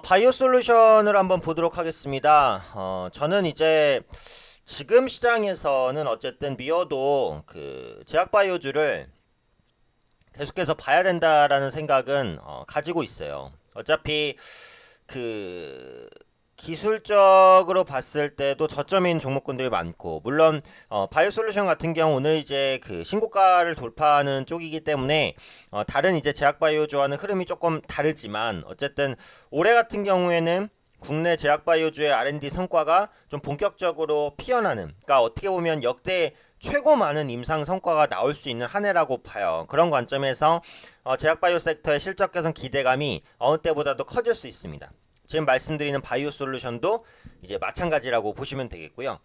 바이오 솔루션을 한번 보도록 하겠습니다. 저는 이제 지금 시장에서는 어쨌든 미어도 그 제약 바이오주를 계속해서 봐야 된다라는 생각은 가지고 있어요. 어차피 그 기술적으로 봤을 때도 저점인 종목군들이 많고, 물론 바이오 솔루션 같은 경우 오늘 이제 그 신고가를 돌파하는 쪽이기 때문에 다른 이제 제약 바이오주와는 흐름이 조금 다르지만, 어쨌든 올해 같은 경우에는 국내 제약 바이오주의 R&D 성과가 좀 본격적으로 피어나는, 그러니까 어떻게 보면 역대 최고 많은 임상 성과가 나올 수 있는 한 해라고 봐요. 그런 관점에서 제약 바이오 섹터의 실적 개선 기대감이 어느 때보다도 커질 수 있습니다. 지금 말씀드리는 바이오 솔루션도 이제 마찬가지라고 보시면 되겠고요.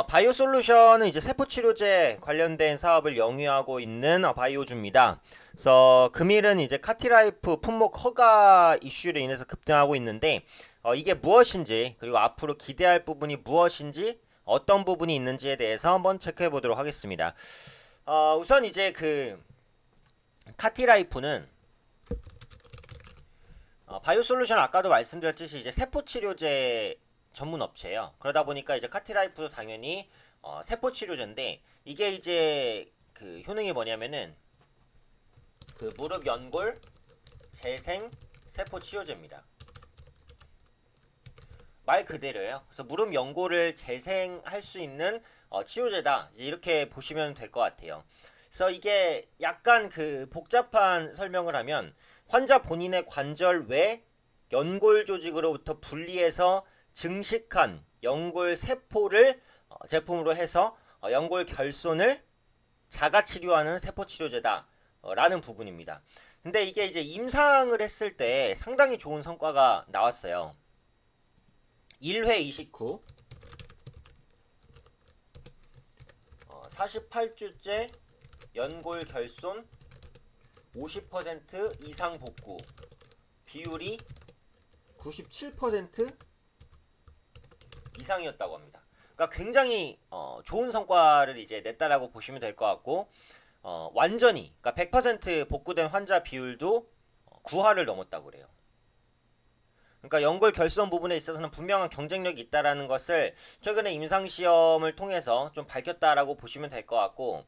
바이오 솔루션은 이제 세포 치료제 관련된 사업을 영위하고 있는 바이오주입니다. 그래서 금일은 이제 카티라이프 품목 허가 이슈로 인해서 급등하고 있는데, 이게 무엇인지, 그리고 앞으로 기대할 부분이 무엇인지, 어떤 부분이 있는지에 대해서 한번 체크해 보도록 하겠습니다. 우선 이제 그 카티라이프는 바이오 솔루션 아까도 말씀드렸듯이 이제 세포 치료제 전문 업체예요. 그러다 보니까 이제 카티라이프도 당연히 세포 치료제인데, 이게 이제 그 효능이 뭐냐면은 그 무릎 연골 재생 세포 치료제입니다. 말 그대로예요. 그래서 무릎 연골을 재생할 수 있는 치료제다, 이제 이렇게 보시면 될 것 같아요. 그래서 이게 약간 그 복잡한 설명을 하면, 환자 본인의 관절 외 연골 조직으로부터 분리해서 증식한 연골 세포를 제품으로 해서 연골 결손을 자가 치료하는 세포 치료제다 라는 부분입니다. 근데 이게 이제 임상을 했을 때 상당히 좋은 성과가 나왔어요. 1회 29 48주째 연골 결손 50% 이상 복구 비율이 97% 이상이었다고 합니다. 그러니까 굉장히 좋은 성과를 이제 냈다라고 보시면 될 것 같고, 완전히 그러니까 100% 복구된 환자 비율도 9할을 넘었다고 그래요. 그러니까 연골 결손 부분에 있어서는 분명한 경쟁력이 있다라는 것을 최근에 임상 시험을 통해서 좀 밝혔다라고 보시면 될 것 같고,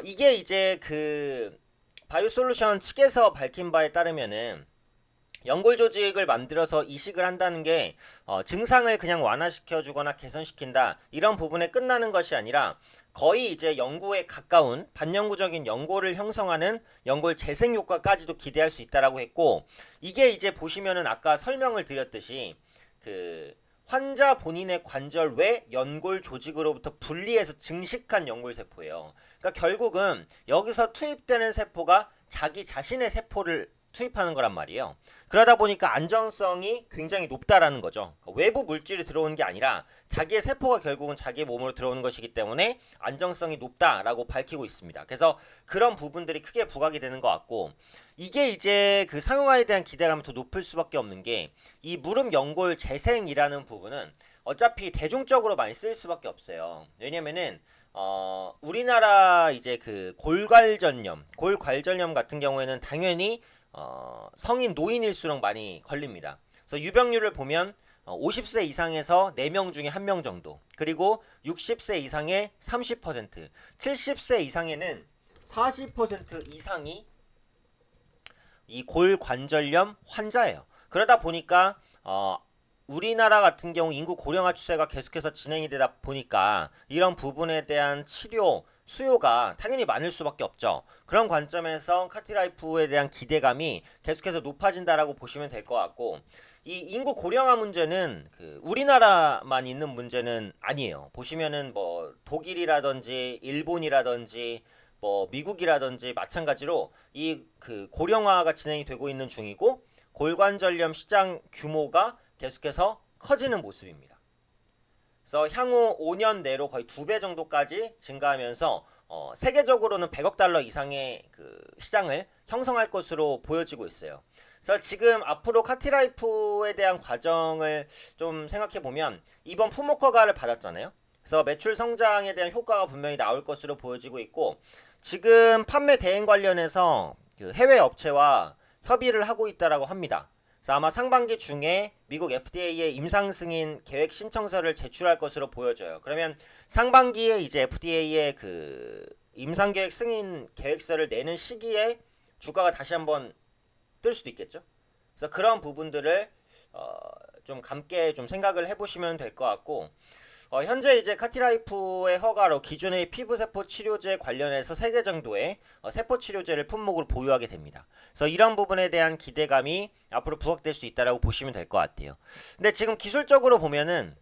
이게 이제 그 바이오 솔루션 측에서 밝힌 바에 따르면은 연골 조직을 만들어서 이식을 한다는 게 증상을 그냥 완화시켜 주거나 개선시킨다 이런 부분에 끝나는 것이 아니라, 거의 이제 연구에 가까운 반영구적인 연골을 형성하는 연골 재생 효과까지도 기대할 수 있다라고 했고, 이게 이제 보시면은 아까 설명을 드렸듯이 그 환자 본인의 관절 외 연골 조직으로부터 분리해서 증식한 연골 세포예요. 그러니까 결국은 여기서 투입되는 세포가 자기 자신의 세포를 투입하는 거란 말이에요. 그러다 보니까 안정성이 굉장히 높다라는 거죠. 그러니까 외부 물질이 들어오는 게 아니라 자기의 세포가 결국은 자기 몸으로 들어오는 것이기 때문에 안정성이 높다라고 밝히고 있습니다. 그래서 그런 부분들이 크게 부각이 되는 것 같고, 이게 이제 그 상용화에 대한 기대감이 더 높을 수밖에 없는 게, 이 무릎 연골 재생이라는 부분은 어차피 대중적으로 많이 쓸 수밖에 없어요. 왜냐면은 우리나라 이제 그 골관절염 같은 경우에는 당연히 성인 노인일수록 많이 걸립니다. 그래서 유병률을 보면 50세 이상에서 4명 중에 1명 정도, 그리고 60세 이상의 30%, 70세 이상에는 40% 이상이 이 골관절염 환자예요. 그러다 보니까 우리나라 같은 경우 인구 고령화 추세가 계속해서 진행이 되다 보니까 이런 부분에 대한 치료 수요가 당연히 많을 수밖에 없죠. 그런 관점에서 카티라이프에 대한 기대감이 계속해서 높아진다라고 보시면 될 것 같고, 이 인구 고령화 문제는 그 우리나라만 있는 문제는 아니에요. 보시면은 뭐 독일이라든지 일본이라든지 뭐 미국이라든지 마찬가지로 이 그 고령화가 진행이 되고 있는 중이고, 골관절염 시장 규모가 계속해서 커지는 모습입니다. 그래서 향후 5년 내로 거의 2배 정도까지 증가하면서 세계적으로는 100억 달러 이상의 그 시장을 형성할 것으로 보여지고 있어요. 그래서 지금 앞으로 카티라이프에 대한 과정을 좀 생각해 보면, 이번 품목 허가를 받았잖아요. 그래서 매출 성장에 대한 효과가 분명히 나올 것으로 보여지고 있고, 지금 판매 대행 관련해서 그 해외 업체와 협의를 하고 있다라고 합니다. 그래서 아마 상반기 중에 미국 FDA에 임상 승인 계획 신청서를 제출할 것으로 보여져요. 그러면 상반기에 이제 FDA에 그 임상 계획 승인 계획서를 내는 시기에 주가가 다시 한번 뜰 수도 있겠죠. 그래서 그런 부분들을 좀 함께 좀 생각을 해보시면 될 것 같고, 현재 이제 카티라이프의 허가로 기존의 피부세포 치료제 관련해서 3개 정도의 세포 치료제를 품목으로 보유하게 됩니다. 그래서 이런 부분에 대한 기대감이 앞으로 부각될 수 있다라고 보시면 될 것 같아요. 근데 지금 기술적으로 보면은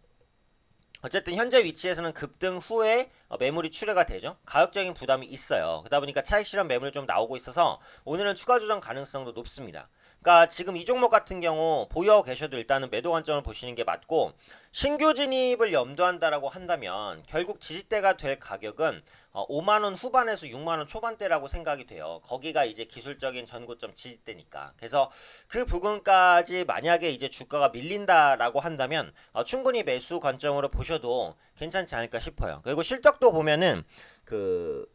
어쨌든 현재 위치에서는 급등 후에 매물이 출회가 되죠. 가격적인 부담이 있어요. 그러다 보니까 차익 실현 매물이 좀 나오고 있어서 오늘은 추가 조정 가능성도 높습니다. 그러니까 지금 이 종목 같은 경우 보유하고 계셔도 일단은 매도 관점을 보시는 게 맞고, 신규 진입을 염두한다라고 한다면 결국 지지대가 될 가격은 5만원 후반에서 6만원 초반대라고 생각이 돼요. 거기가 이제 기술적인 전고점 지지대니까. 그래서 그 부분까지 만약에 이제 주가가 밀린다라고 한다면 충분히 매수 관점으로 보셔도 괜찮지 않을까 싶어요. 그리고 실적도 보면은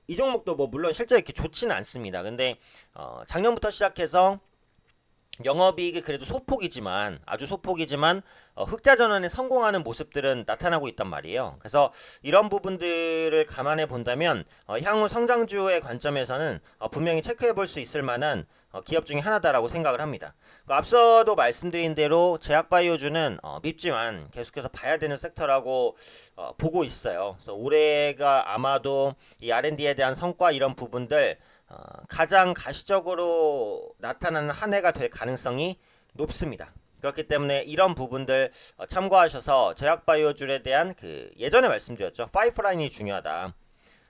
이 종목도 뭐 물론 실적이 이렇게 좋지는 않습니다. 근데 작년부터 시작해서 영업이익이 그래도 소폭이지만, 아주 소폭이지만 흑자 전환에 성공하는 모습들은 나타나고 있단 말이에요. 그래서 이런 부분들을 감안해 본다면 향후 성장주의 관점에서는 분명히 체크해 볼 수 있을 만한 기업 중에 하나다라고 생각을 합니다. 앞서도 말씀드린 대로 제약바이오주는 밉지만 계속해서 봐야 되는 섹터라고 보고 있어요. 그래서 올해가 아마도 이 R&D에 대한 성과 이런 부분들 가장 가시적으로 나타나는 한 해가 될 가능성이 높습니다. 그렇기 때문에 이런 부분들 참고하셔서 제약바이오줄에 대한 예전에 말씀드렸죠. 파이프라인이 중요하다.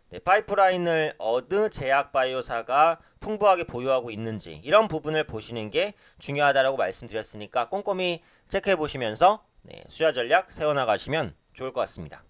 네, 파이프라인을 어느 제약바이오사가 풍부하게 보유하고 있는지 이런 부분을 보시는 게 중요하다라고 말씀드렸으니까 꼼꼼히 체크해 보시면서 수야 전략 세워나가시면 좋을 것 같습니다.